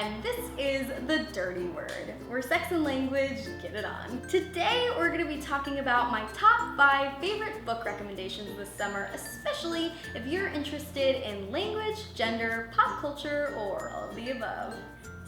and this is The Dirty Word, where sex and language get it on. Today, we're gonna be talking about my top 5 favorite book recommendations this summer, especially if you're interested in language, gender, pop culture, or all of the above.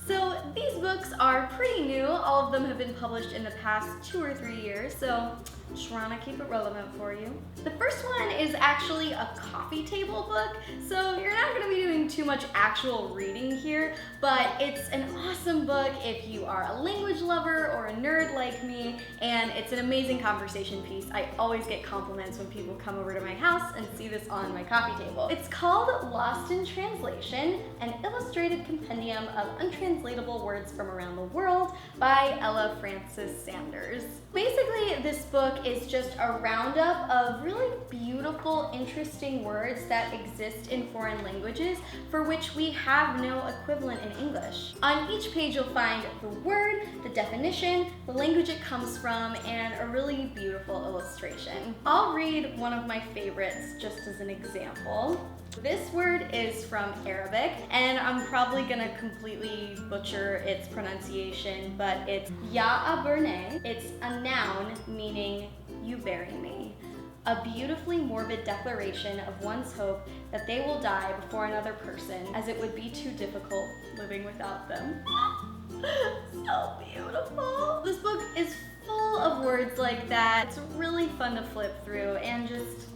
So these books are pretty new. All of them have been published in the past 2 or 3 years, so just wanna keep it relevant for you. The first one is actually a coffee table book, so you're not gonna be doing too much actual reading here, but it's an awesome book if you are a language lover or a nerd like me, and it's an amazing conversation piece. I always get compliments when people come over to my house and see this on my coffee table. It's called Lost in Translation, an illustrated compendium of untranslatable words from around the world by Ella Francis Sanders. Basically, this book is just a roundup of really beautiful, interesting words that exist in foreign languages for which we have no equivalent in English. On each page you'll find the word, the definition, the language it comes from, and a really beautiful illustration. I'll read one of my favorites just as an example. This word is from Arabic, and I'm probably gonna completely butcher its pronunciation, but it's Ya'aberne. It's a noun meaning you bury me. A beautifully morbid declaration of one's hope that they will die before another person, as it would be too difficult living without them. So beautiful. This book is full of words like that. It's really fun to flip through and just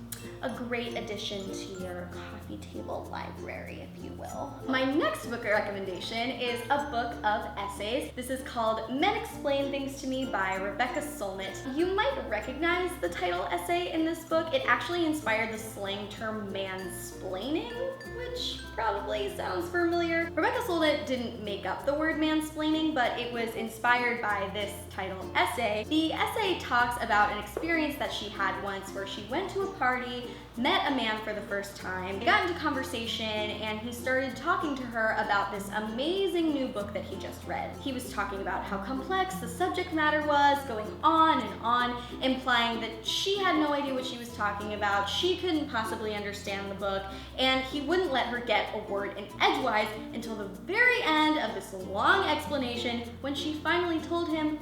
a great addition to your coffee table library, if you will. My next book recommendation is a book of essays. This is called Men Explain Things to Me by Rebecca Solnit. You might recognize the title essay in this book. It actually inspired the slang term mansplaining, which probably sounds familiar. Rebecca Solnit didn't make up the word mansplaining, but it was inspired by this title essay. The essay talks about an experience that she had once where she went to a party, met a man for the first time, they got into conversation, and he started talking to her about this amazing new book that he just read. He was talking about how complex the subject matter was, going on and on, implying that she had no idea what she was talking about, she couldn't possibly understand the book, and he wouldn't let her get a word in edgewise until the very end of this long explanation when she finally told him,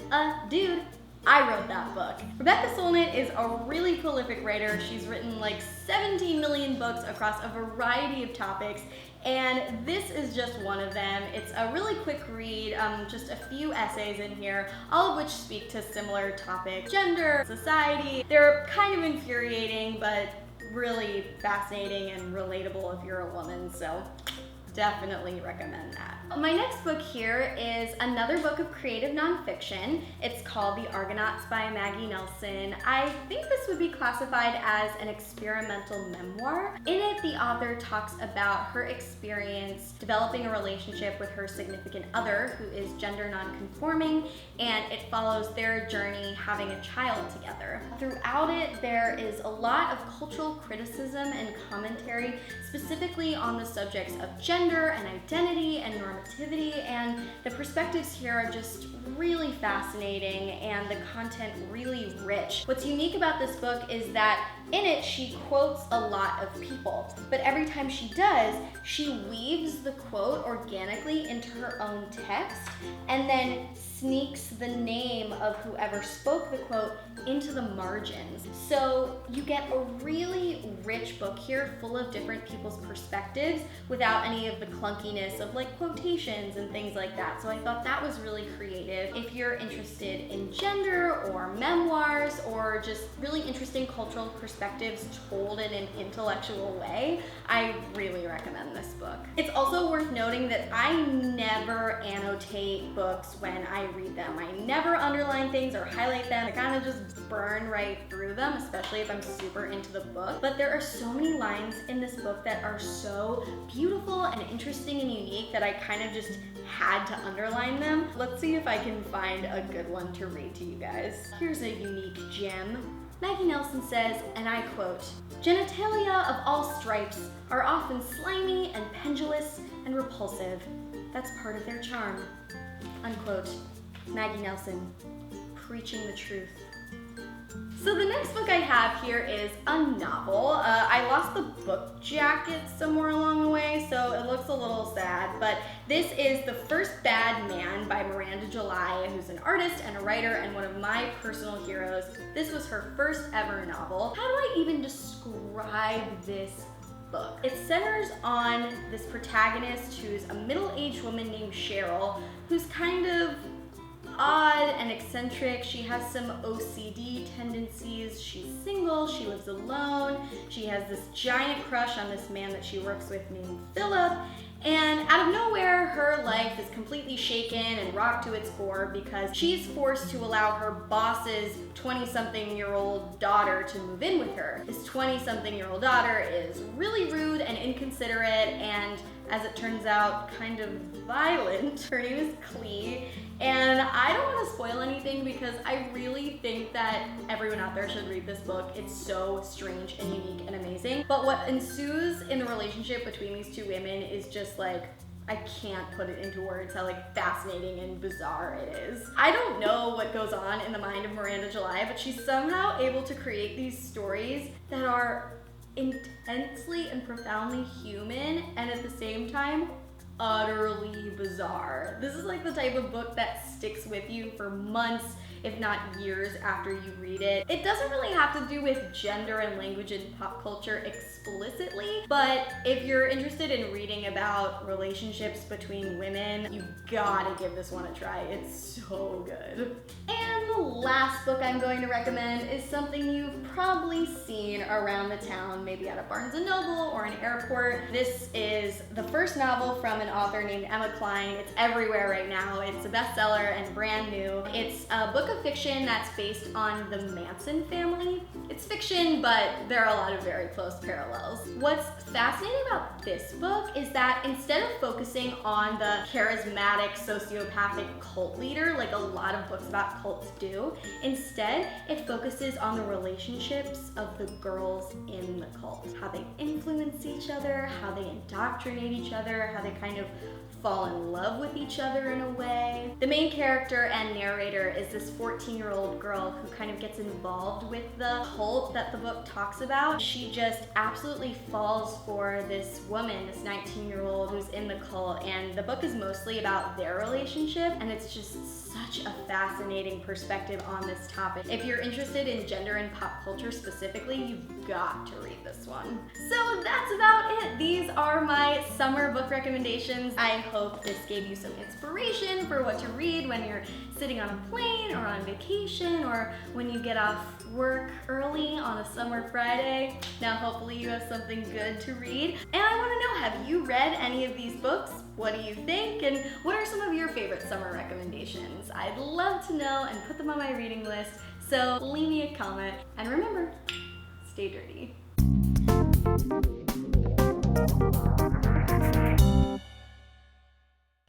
dude, I wrote that book. Rebecca Solnit is a really prolific writer. She's written like 17 million books across a variety of topics, and this is just one of them. It's a really quick read, just a few essays in here, all of which speak to similar topics. Gender, society. They're kind of infuriating, but really fascinating and relatable if you're a woman, so definitely recommend that. My next book here is another book of creative nonfiction. It's called The Argonauts by Maggie Nelson. I think this would be classified as an experimental memoir. In it, the author talks about her experience developing a relationship with her significant other, who is gender nonconforming, and it follows their journey having a child together. Throughout it, there is a lot of cultural criticism and commentary, specifically on the subjects of gender and identity and normativity, and the perspectives here are just really fascinating and the content really rich. What's unique about this book is that in it she quotes a lot of people, but every time she does, she weaves the quote organically into her own text and then sneaks the name of whoever spoke the quote into the margins. So you get a really rich book here full of different people's perspectives without any of the clunkiness of like quotations and things like that. So I thought that was really creative. If you're interested in gender or memoirs or just really interesting cultural perspectives told in an intellectual way, I really recommend this book. It's also worth noting that I never annotate books when I read them. I never underline things or highlight them. I kind of just burn right through them, especially if I'm super into the book. But there are so many lines in this book that are so beautiful and interesting and unique that I kind of just had to underline them. Let's see if I can find a good one to read to you guys. Here's a unique gem. Maggie Nelson says, and I quote, "Genitalia of all stripes are often slimy and pendulous and repulsive. That's part of their charm." Unquote. Maggie Nelson, preaching the truth. So the next book I have here is a novel. I lost the book jacket somewhere along the way, so it looks a little sad, but this is The First Bad Man by Miranda July, who's an artist and a writer and one of my personal heroes. This was her first ever novel. How do I even describe this book? It centers on this protagonist who's a middle-aged woman named Cheryl, who's kind of odd and eccentric. She has some OCD tendencies. She's single, she lives alone. She has this giant crush on this man that she works with named Philip. And out of nowhere, her life is completely shaken and rocked to its core because she's forced to allow her boss's 20-something-year-old daughter to move in with her. This 20-something-year-old daughter is really rude and inconsiderate and, as it turns out, kind of violent. Her name is Clee, and I don't want to spoil anything because I really think that everyone out there should read this book. It's so strange and unique and amazing. But what ensues in the relationship between these two women is just like, I can't put it into words how like fascinating and bizarre it is. I don't know what goes on in the mind of Miranda July, but she's somehow able to create these stories that are intensely and profoundly human and at the same time utterly bizarre. This is like the type of book that sticks with you for months, if not years after you read it. It doesn't really have to do with gender and language and pop culture explicitly, but if you're interested in reading about relationships between women, you've gotta give this one a try. It's so good. And the last book I'm going to recommend is something you've probably seen around the town, maybe at a Barnes & Noble or an airport. This is the first novel from an author named Emma Cline. It's everywhere right now. It's a bestseller and brand new. It's a book of fiction that's based on the Manson family. It's fiction, but there are a lot of very close parallels. What's fascinating about this book is that instead of focusing on the charismatic sociopathic cult leader, like a lot of books about cults do, instead it focuses on the relationships of the girls in the cult. How they influence each other, how they indoctrinate each other, how they kind of fall in love with each other in a way. The main character and narrator is this 14-year-old girl who kind of gets involved with the cult that the book talks about. She just absolutely falls for this woman, this 19-year-old who's in the cult, and the book is mostly about their relationship, and it's just such a fascinating perspective on this topic. If you're interested in gender and pop culture specifically, you've got to read this one. So that's about it. These are my summer book recommendations. I hope this gave you some inspiration for what to read when you're sitting on a plane or on vacation or when you get off work early on a summer Friday. Now hopefully you have something good to read. And I want to know, have you read any of these books? What do you think? And what are some of your favorite summer recommendations? I'd love to know and put them on my reading list. So leave me a comment. And remember, stay dirty.